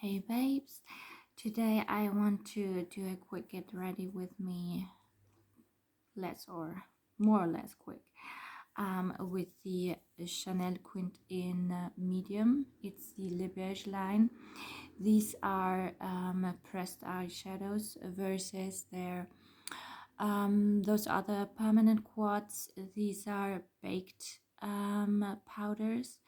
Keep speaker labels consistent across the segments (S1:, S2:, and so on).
S1: Hey babes, today I want to do a quick get ready with me, less or more or less quick, with the Chanel Quint in medium. It's the Les Beiges line. These are pressed eyeshadows versus their those other permanent quartz. These are baked powders.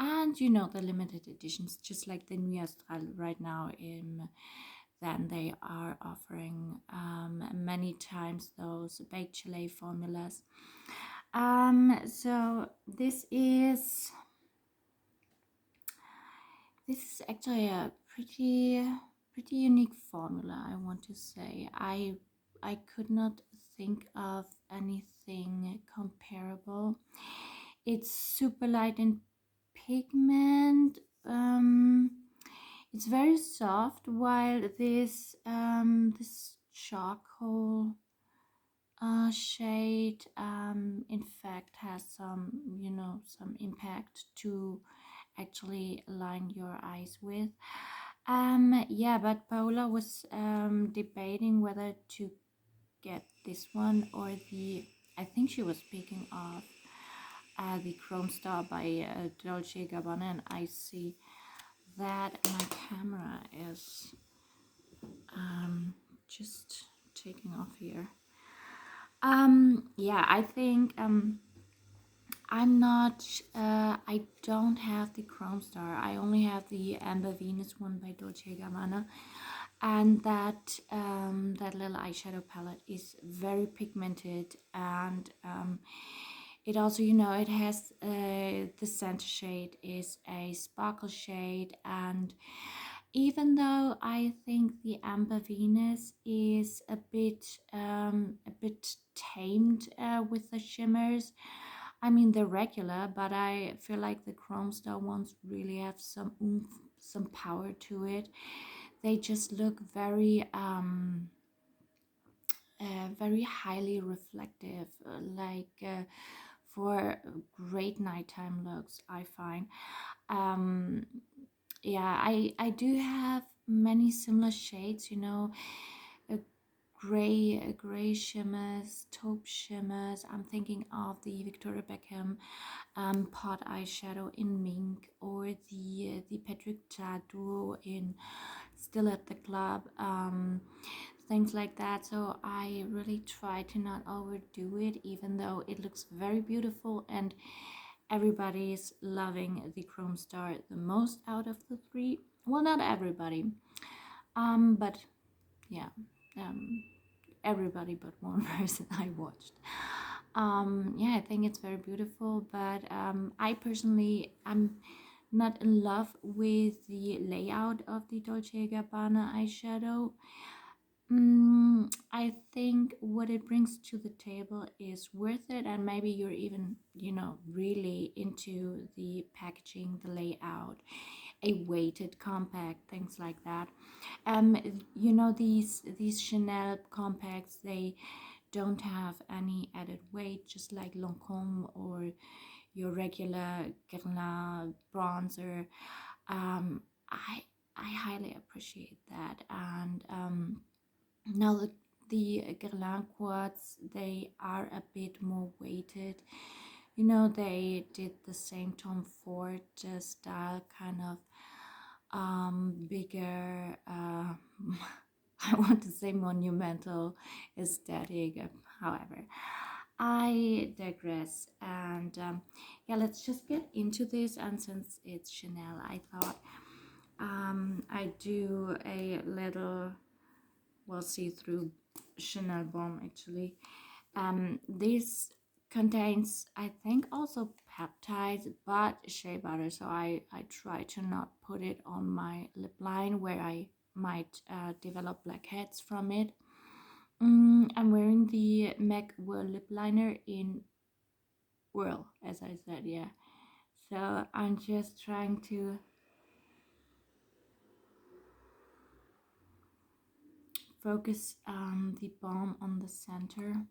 S1: And you know the limited editions, just like the Nuit Astral right now then they are offering many times those baked chalet formulas. So this is actually a pretty unique formula, I want to say. I could not think of anything comparable. It's super light in pigment. It's very soft, while this charcoal shade in fact has some impact to actually line your eyes with. Yeah, but Paola was debating whether to get this one or I think she was speaking of the Chrome Star by Dolce & Gabbana, and I see that my camera is just taking off here. Yeah, I think I'm not I don't have the Chrome Star. I only have the Amber Venus one by Dolce & Gabbana, and that little eyeshadow palette is very pigmented, and it also, it has the center shade is a sparkle shade. And even though I think the Amber Venus is a bit tamed with the shimmers, I mean they're regular, but I feel like the Chrome Star ones really have some oomph, some power to it. They just look very highly reflective, for great nighttime looks, I find. Um, yeah, I do have many similar shades, a gray shimmers, taupe shimmers. I'm thinking of the Victoria Beckham pot eyeshadow in mink, or the Patrick Ta duo in Still at the Club, things like that. So I really try to not overdo it, even though it looks very beautiful and everybody's loving the Chrome Star the most out of the three. Well, not everybody, but yeah, um, everybody but one person I watched. Yeah, I think it's very beautiful, but I personally am not in love with the layout of the Dolce & Gabbana eyeshadow. I think what it brings to the table is worth it, and maybe you're even, really into the packaging, the layout, a weighted compact, things like that. These Chanel compacts, they don't have any added weight, just like Lancome or your regular Guerlain bronzer. I highly appreciate that. And now the Guerlain quartz, they are a bit more weighted. They did the same Tom Ford style, kind of bigger, I want to say monumental aesthetic. However, I digress. And yeah, let's just get into this. And since it's Chanel, I thought I do a little, well, see-through Chanel bomb actually. This contains, I think, also peptides, but shea butter. So I try to not put it on my lip line where I might develop blackheads from it. I'm wearing the MAC Whirl lip liner in Whirl, as I said, yeah. So I'm just trying to focus the balm on the center,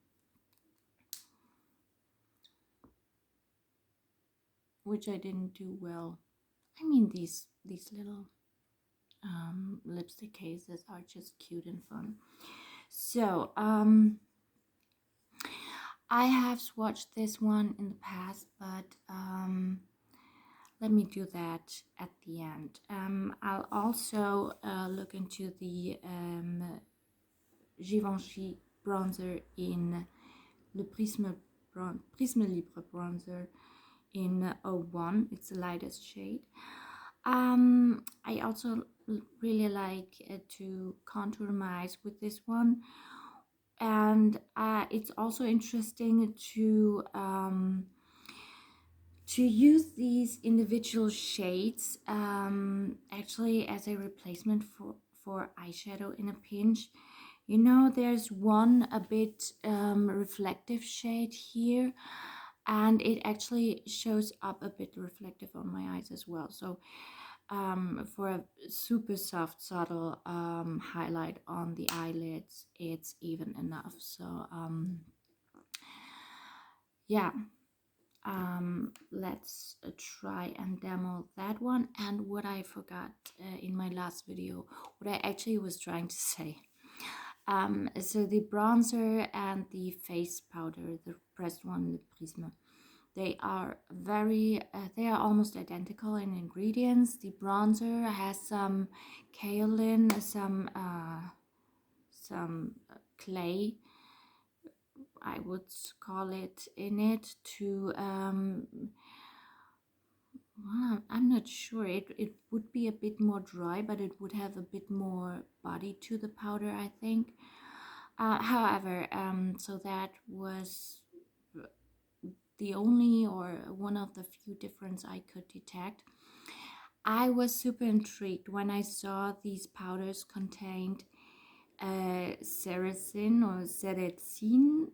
S1: which I didn't do well. I mean, these little lipstick cases are just cute and fun. So I have swatched this one in the past, but let me do that at the end. I'll also look into the Givenchy bronzer in Le Prisme Libre bronzer in 01. It's the lightest shade. I also really like to contour my eyes with this one, and it's also interesting to use these individual shades actually as a replacement for eyeshadow in a pinch. You know, there's one a bit reflective shade here, and it actually shows up a bit reflective on my eyes as well. So for a super soft, subtle highlight on the eyelids, it's even enough. So yeah, let's try and demo that one. And what I forgot in my last video, what I actually was trying to say. So the bronzer and the face powder, the pressed one, the Prisme, they are they are almost identical in ingredients. The bronzer has some kaolin, some clay, I would call it, in it to well, I'm not sure. It would be a bit more dry, but it would have a bit more body to the powder, I think. However, so that was the only or one of the few difference I could detect. I was super intrigued when I saw these powders contained sericin or sericin.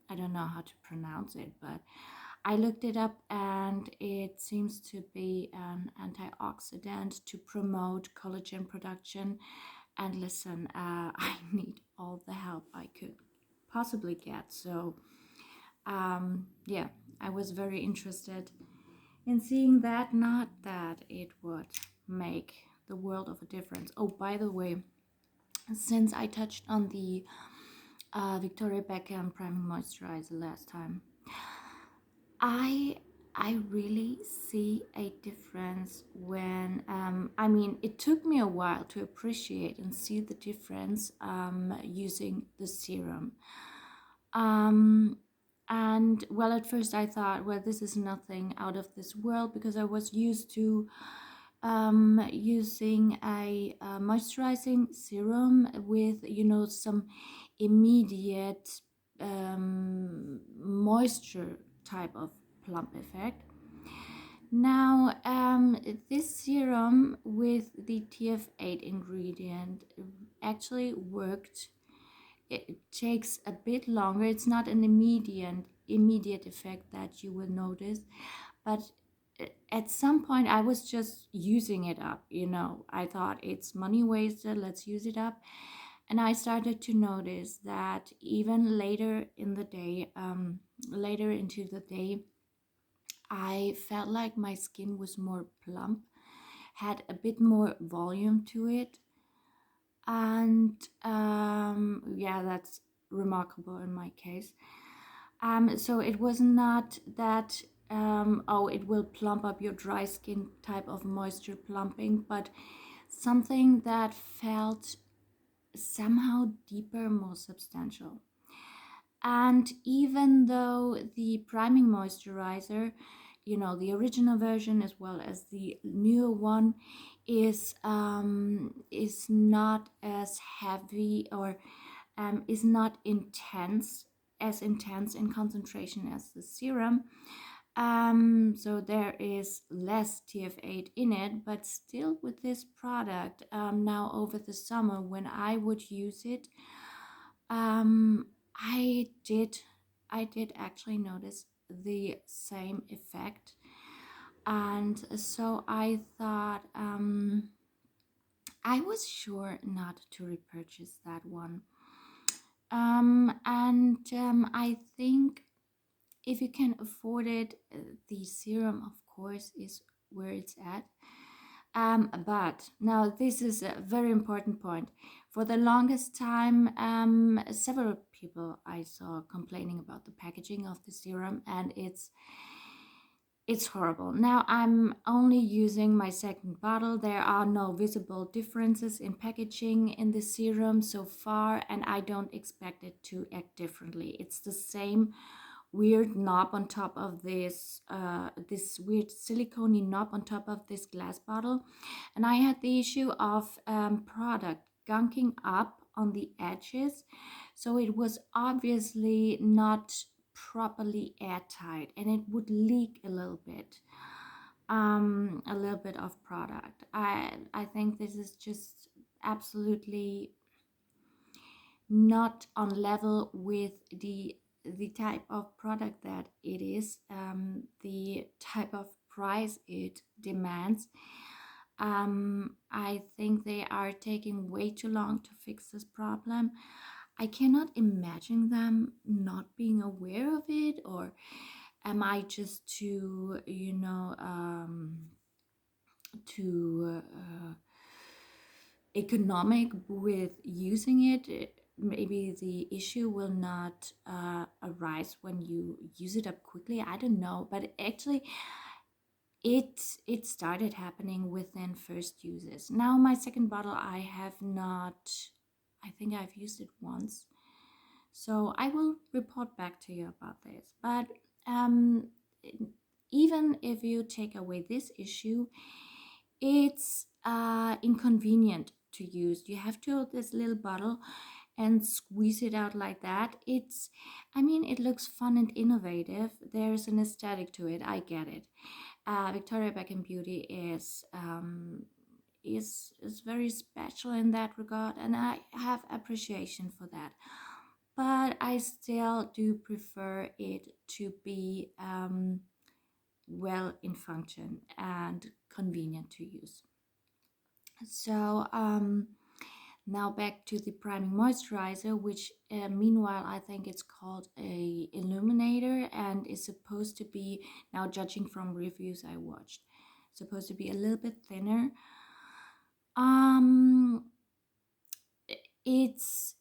S1: I don't know how to pronounce it, but I looked it up and it seems to be an antioxidant to promote collagen production. And listen, I need all the help I could possibly get. So yeah, I was very interested in seeing that. Not that it would make the world of a difference. Oh, by the way, since I touched on the Victoria Beckham priming moisturizer last time, I really see a difference when I mean, it took me a while to appreciate and see the difference using the serum. And well, at first I thought, well, this is nothing out of this world, because I was used to using a moisturizing serum with, you know, some immediate moisture type of plump effect. Now this serum with the TF8 ingredient actually worked. It takes a bit longer. It's not an immediate effect that you will notice, but at some point I was just using it up, you know. I thought it's money wasted, let's use it up. And I started to notice that even later in the day, later into the day, I felt like my skin was more plump, had a bit more volume to it. And yeah, that's remarkable in my case. So it was not that oh, it will plump up your dry skin type of moisture plumping, but something that felt somehow deeper, more substantial. And even though the priming moisturizer, you know, the original version as well as the newer one, is not as heavy or is not as intense in concentration as the serum. So there is less TF8 in it, but still with this product, now over the summer when I would use it, I did actually notice the same effect. And so I thought, I was sure not to repurchase that one. I think if you can afford it, the serum, of course, is where it's at. But now this is a very important point. For the longest time, several people I saw complaining about the packaging of the serum, and it's horrible. Now I'm only using my second bottle. There are no visible differences in packaging in the serum so far, and I don't expect it to act differently. It's the same weird knob on top of this weird silicone knob on top of this glass bottle, and I had the issue of product gunking up on the edges, so it was obviously not properly airtight, and it would leak a little bit of product. I think this is just absolutely not on level with the type of product that it is, the type of price it demands. I think they are taking way too long to fix this problem. I cannot imagine them not being aware of it, or am I just too, too economic with using it? Maybe the issue will not arise when you use it up quickly. I don't know, but actually, it started happening within first uses. Now my second bottle, I have not. I think I've used it once, so I will report back to you about this. But um, even if you take away this issue, it's inconvenient to use. You have to hold this little bottle and squeeze it out like that. I mean, it looks fun and innovative. There's an aesthetic to it. I get it. Victoria Beckham Beauty is very special in that regard, and I have appreciation for that. But I still do prefer it to be well in function and convenient to use. So now back to the priming moisturizer, which meanwhile I think it's called a illuminator, and is supposed to be, now judging from reviews I watched, supposed to be a little bit thinner. Um, it's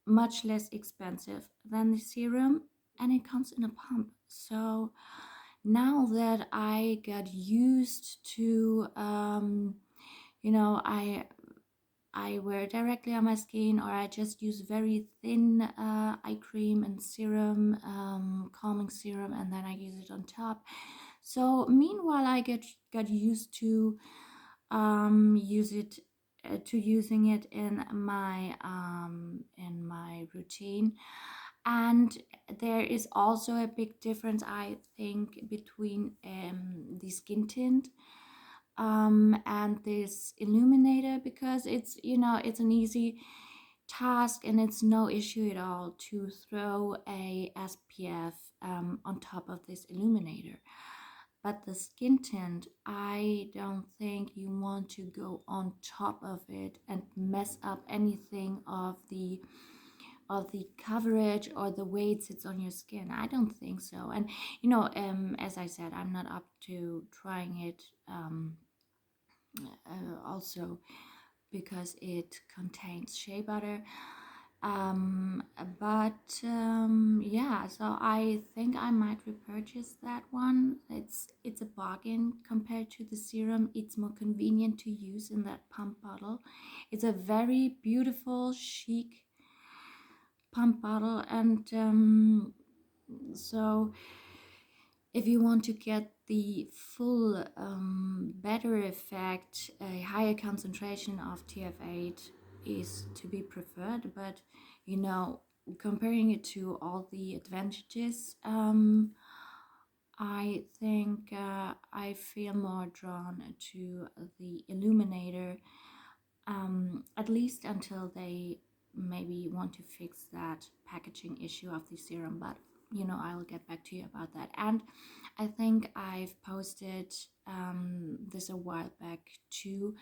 S1: much less expensive than the serum, and it comes in a pump. So now that I got used to, I wear it directly on my skin, or I just use very thin eye cream and serum, calming serum, and then I use it on top. So meanwhile, I got used to use it to using it in my routine. And there is also a big difference, I think, between the skin tint and this illuminator, because it's an easy task, and it's no issue at all to throw a SPF on top of this illuminator. But the skin tint, I don't think you want to go on top of it and mess up anything of the coverage or the way it sits on your skin. I don't think so. And as I said, I'm not up to trying it also because it contains shea butter. Yeah, so I think I might repurchase that one. It's a bargain compared to the serum. It's more convenient to use in that pump bottle. It's a very beautiful, chic pump bottle, and so if you want to get the full better effect, a higher concentration of TF8 is to be preferred. But comparing it to all the advantages, I think I feel more drawn to the illuminator, at least until they maybe want to fix that packaging issue of the serum. But I'll get back to you about that. And I think I've posted this a while back too.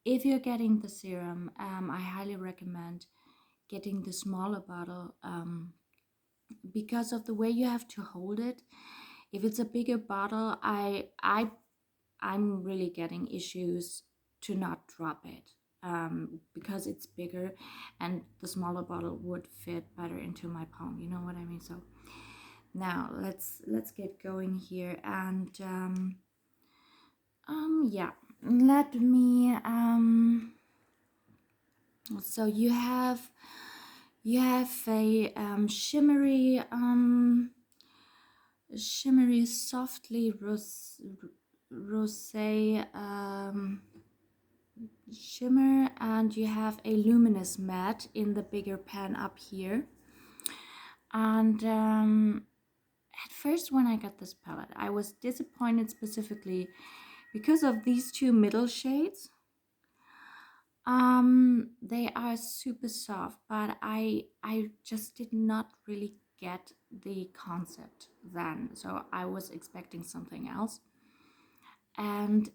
S1: If you're getting the serum, I highly recommend getting the smaller bottle, because of the way you have to hold it. If it's a bigger bottle, I I'm really getting issues to not drop it, because it's bigger and the smaller bottle would fit better into my palm, you know what I mean? So now let's get going here, and yeah, let me so you have a shimmery softly rosé shimmer, and you have a luminous matte in the bigger pan up here. And at first when I got this palette, I was disappointed specifically because of these two middle shades. They are super soft, but I just did not really get the concept then, so I was expecting something else. And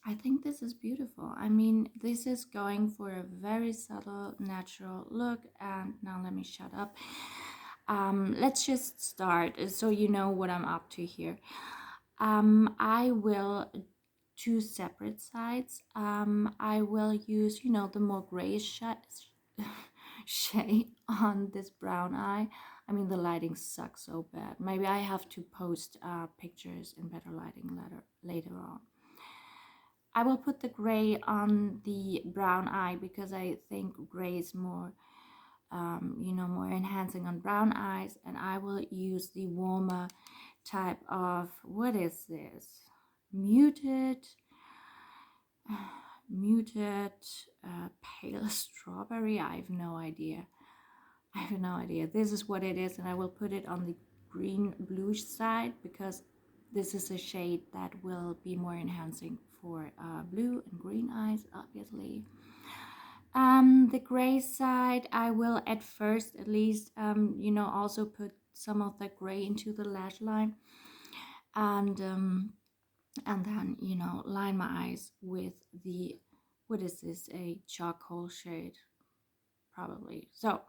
S1: I think this is beautiful. I mean, this is going for a very subtle, natural look. And now let me shut up. Let's just start so you know what I'm up to here. I will two separate sides. I will use, you know, the more grayish shade on this brown eye. I mean, the lighting sucks so bad. Maybe I have to post pictures in better lighting later on. I will put the gray on the brown eye because I think gray is more, you know, more enhancing on brown eyes. And I will use the warmer type of, what is this? Muted pale strawberry. I have no idea. This is what it is, and I will put it on the green bluish side because this is a shade that will be more enhancing for blue and green eyes, obviously. The gray side, I will at first, at least, you know, also put some of the gray into the lash line, and then, you know, line my eyes with the, what is this, a charcoal shade, probably. So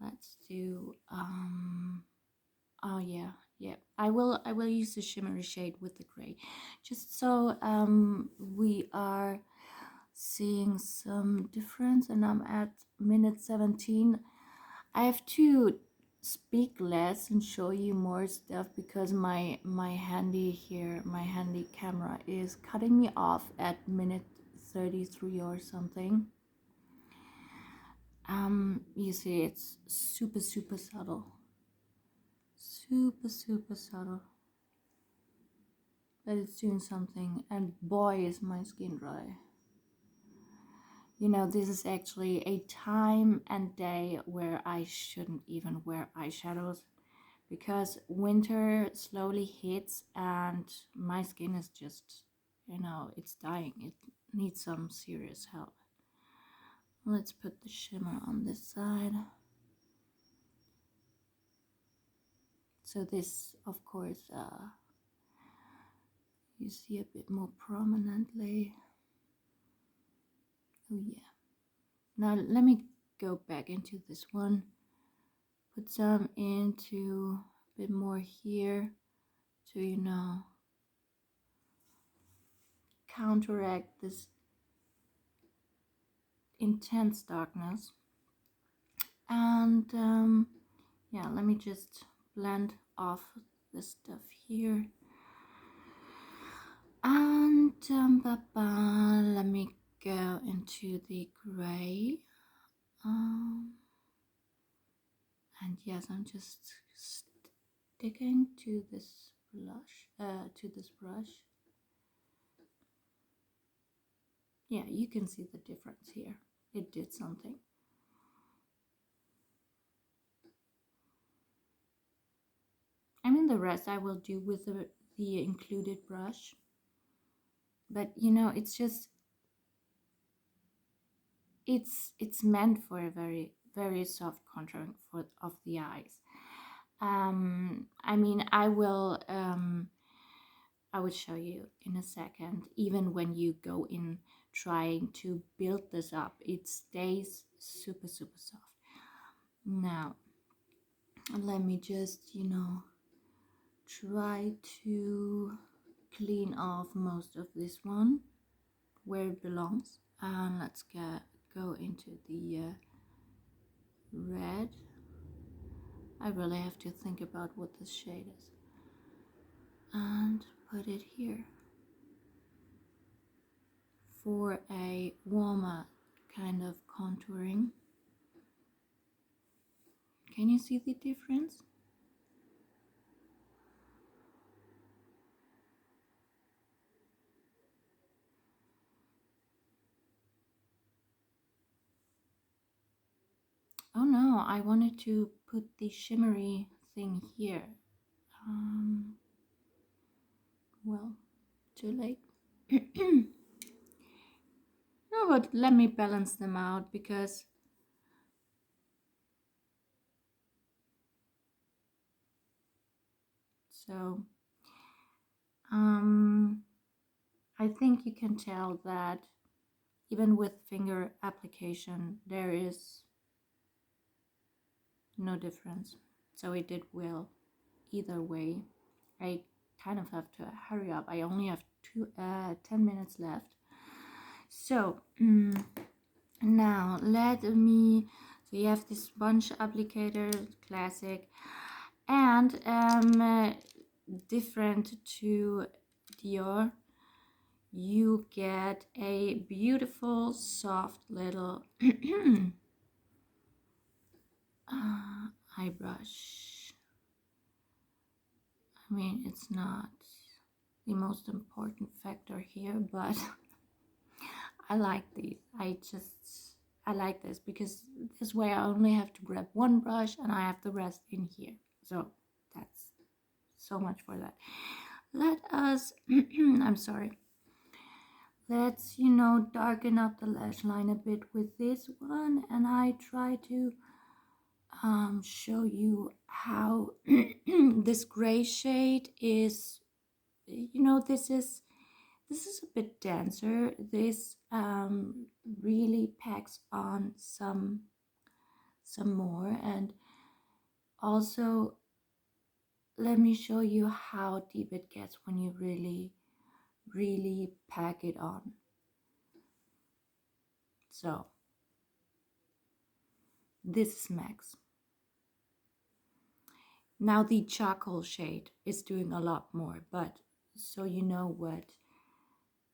S1: let's do oh yeah, I will use the shimmery shade with the gray, just so we are seeing some difference. And I'm at minute 17. I have to speak less and show you more stuff because my handy camera is cutting me off at minute 33 or something. You see, it's super subtle, super subtle, but it's doing something. And boy, is my skin dry. You know, this is actually a time and day where I shouldn't even wear eyeshadows because winter slowly hits and my skin is just, you know, it's dying. It needs some serious help. Let's put the shimmer on this side. So this, of course, you see a bit more prominently. Oh yeah. Now let me go back into this one. Put some into a bit more here to, you know, counteract this intense darkness. And yeah, let me just blend off this stuff here. And let me go into the gray. And yes, I'm just sticking to this brush. Yeah, you can see the difference here. It did something. I mean, the rest I will do with the included brush. But you know, it's just, it's meant for a very soft contouring of the eyes. I mean, I will show you in a second. Even when you go in trying to build this up, it stays super soft. Now let me just, you know, try to clean off most of this one where it belongs, and let's go into the red. I really have to think about what this shade is and put it here for a warmer kind of contouring. Can you see the difference? Oh no, I wanted to put the shimmery thing here. Well, too late. No, but let me balance them out because so I think you can tell that even with finger application there is no difference. So it did well either way. I kind of have to hurry up. I only have 10 minutes left. So now let me, so you have this sponge applicator, classic, and different to Dior, you get a beautiful soft little eye brush. I mean, it's not the most important factor here, but I like these. I like this because this way I only have to grab one brush and I have the rest in here. So that's so much for that. Let us, I'm sorry. Let's, darken up the lash line a bit with this one. And I try to show you how this gray shade is, this is a bit denser. This really packs on some more, and also let me show you how deep it gets when you really pack it on. So this is max. Now the charcoal shade is doing a lot more, but so you know what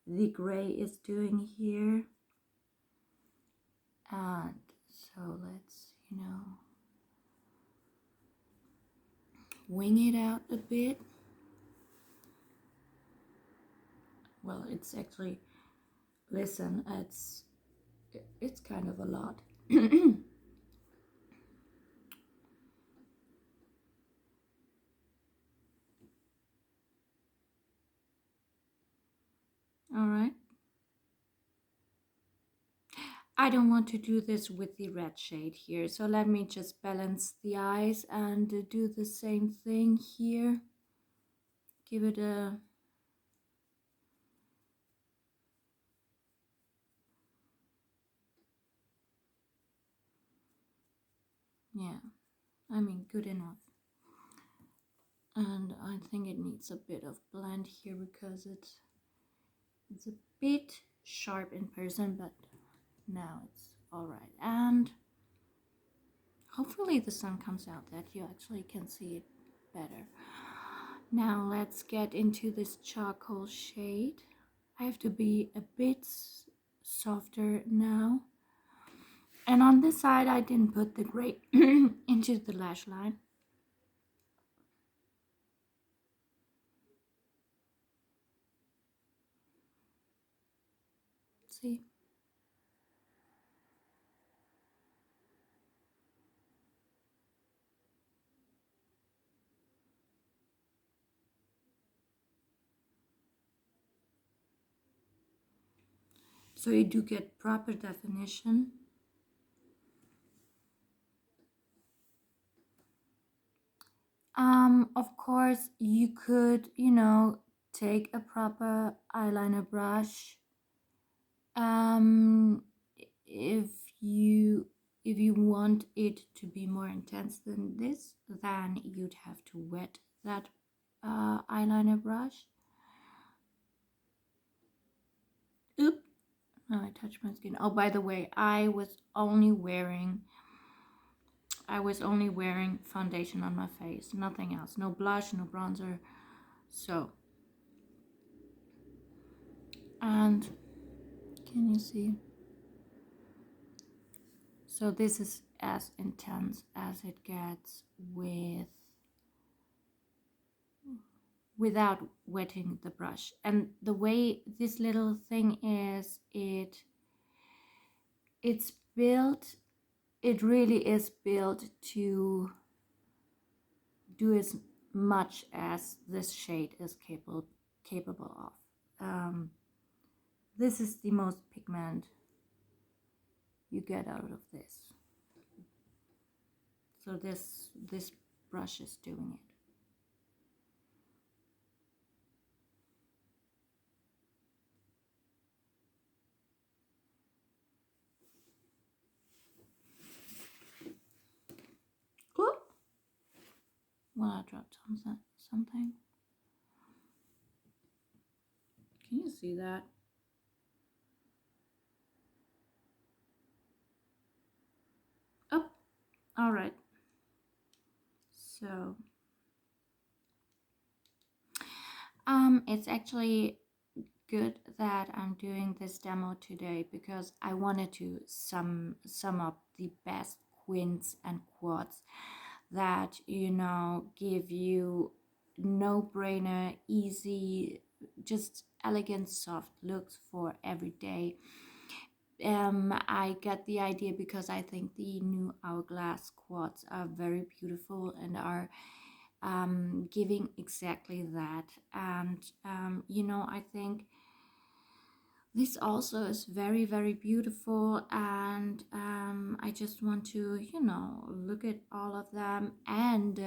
S1: the gray is doing here. And so let's, wing it out a bit. Well, it's actually, listen, it's kind of a lot. All right. I don't want to do this with the red shade here, so let me just balance the eyes and do the same thing here. Give it a yeah, I mean good enough. And I think it needs a bit of blend here because it's a bit sharp in person, but now it's all right. And hopefully the sun comes out that you actually can see it better. Now let's get into this charcoal shade. I have to be a bit softer now. And on this side I didn't put the gray into the lash line. See? So you do get proper definition. Of course, you could, take a proper eyeliner brush. If you want it to be more intense than this, then you'd have to wet that eyeliner brush. Oop! No, I touched my skin. Oh, by the way, I was only wearing foundation on my face, nothing else. No blush, no bronzer. So, and can you see? So this is as intense as it gets without wetting the brush. And the way this little thing is, it's built, it really is built to do as much as this shade is capable of. This is the most pigment you get out of this. So this brush is doing it. Ooh. Well, I dropped something. Can you see that? Oh, all right. So, it's actually good that I'm doing this demo today because I wanted to sum up the best quints and quads that, you know, give you no-brainer, easy, just elegant, soft looks for every day. I get the idea because I think the new Hourglass quads are very beautiful and are giving exactly that. And you know, I think this also is very, very beautiful, and I just want to, you know, look at all of them. And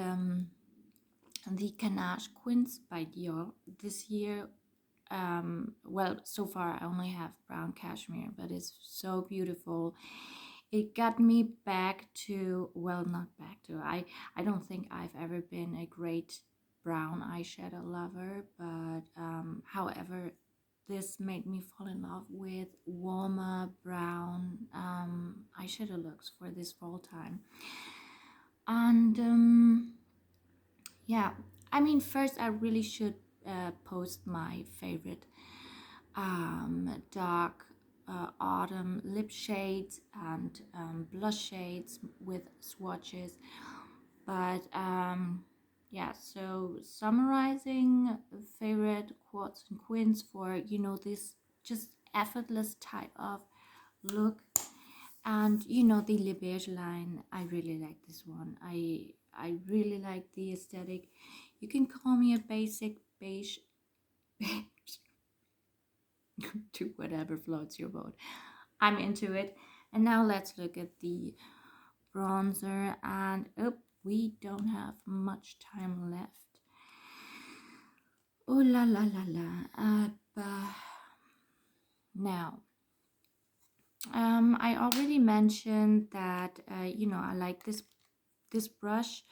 S1: the Ganache Quints by Dior this year, well, so far I only have brown cashmere, but it's so beautiful. It got me back to, well, not back to, I don't think I've ever been a great brown eyeshadow lover, but however, this made me fall in love with warmer brown eyeshadow looks for this fall time. And yeah, I mean, first I really should post my favorite dark autumn lip shades and blush shades with swatches. But yeah, so summarizing favorite quads and quins for, you know, this just effortless type of look. And you know, the Les Beiges line, I really like this one. I really like the aesthetic. You can call me a basic beige to whatever floats your boat. I'm into it. And now let's look at the bronzer. And oh, we don't have much time left. Oh la la la la. Now, I already mentioned that you know, I like this brush.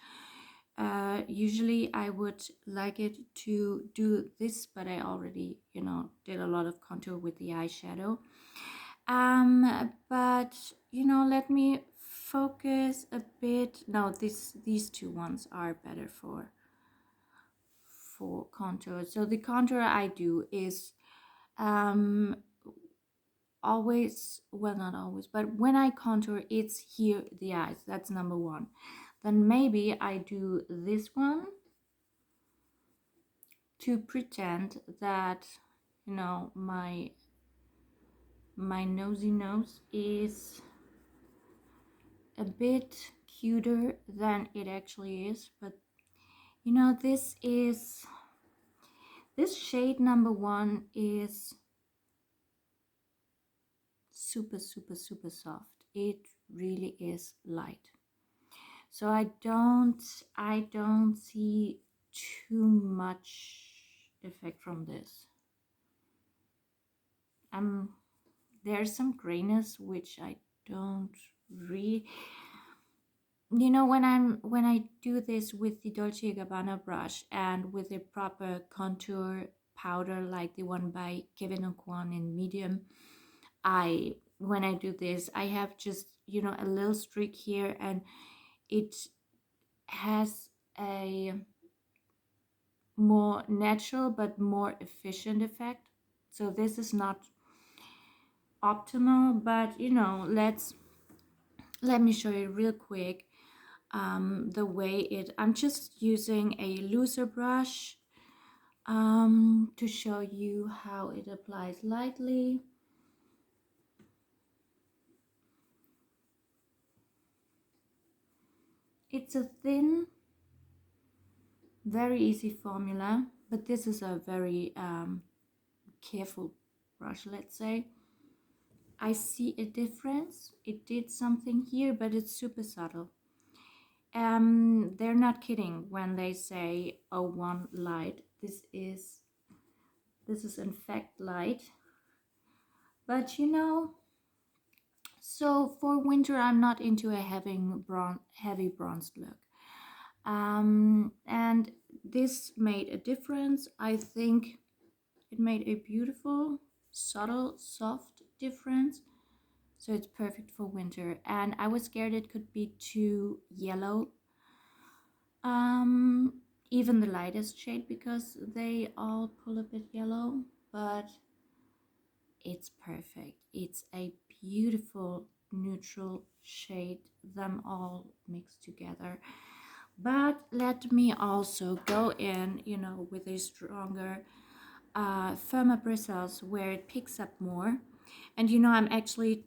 S1: Usually I would like it to do this, but I already, you know, did a lot of contour with the eyeshadow. But you know, let me focus a bit. No, these two ones are better for contour. So the contour I do is always, well, not always, but when I contour, it's here, the eyes. That's number one. Then maybe I do this one to pretend that, you know, my nosy nose is a bit cuter than it actually is. But you know, this shade number one is super, super, super soft. It really is light. So I don't see too much effect from this. There's some grayness which I don't really, you know, when I do this with the Dolce & Gabbana brush and with a proper contour powder like the one by Kevin Kwan in medium, I when I do this, I have just, you know, a little streak here, and it has a more natural but more efficient effect. So this is not optimal, but you know, let me show you real quick the way it. I'm just using a looser brush to show you how it applies lightly. It's a thin, very easy formula, but this is a very careful brush, let's say. I see a difference. It did something here, but it's super subtle. They're not kidding when they say, oh, one light. This is in fact light. But you know, so for winter, I'm not into a heavy bronzed look. And this made a difference. I think it made a beautiful, subtle, soft difference. So it's perfect for winter. And I was scared it could be too yellow. Even the lightest shade, because they all pull a bit yellow, but it's perfect. It's a beautiful neutral shade, them all mixed together. But let me also go in, you know, with a stronger, firmer bristles where it picks up more. And you know, I'm actually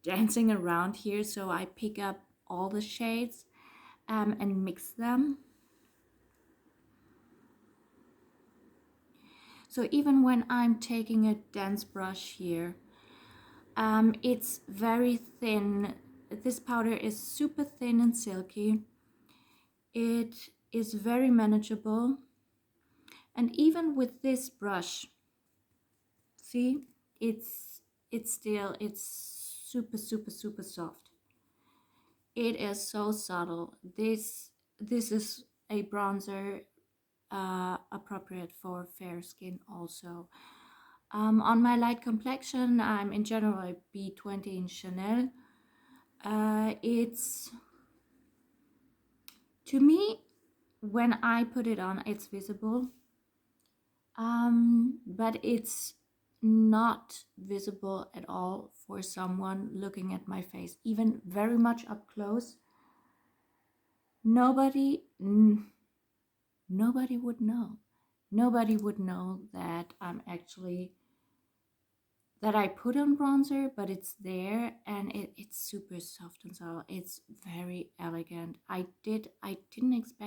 S1: dancing around here, so I pick up all the shades and mix them. So even when I'm taking a dense brush here, it's very thin. This powder is super thin and silky. It is very manageable. And even with this brush, see, it's super soft. It is so subtle. This is a bronzer appropriate for fair skin also. On my light complexion, I'm in general a B20 in Chanel. It's, to me, when I put it on, it's visible. But it's not visible at all for someone looking at my face, even very much up close. Nobody would know. Nobody would know that that I put on bronzer, but it's there, and it's super soft and subtle. It's very elegant. I didn't expect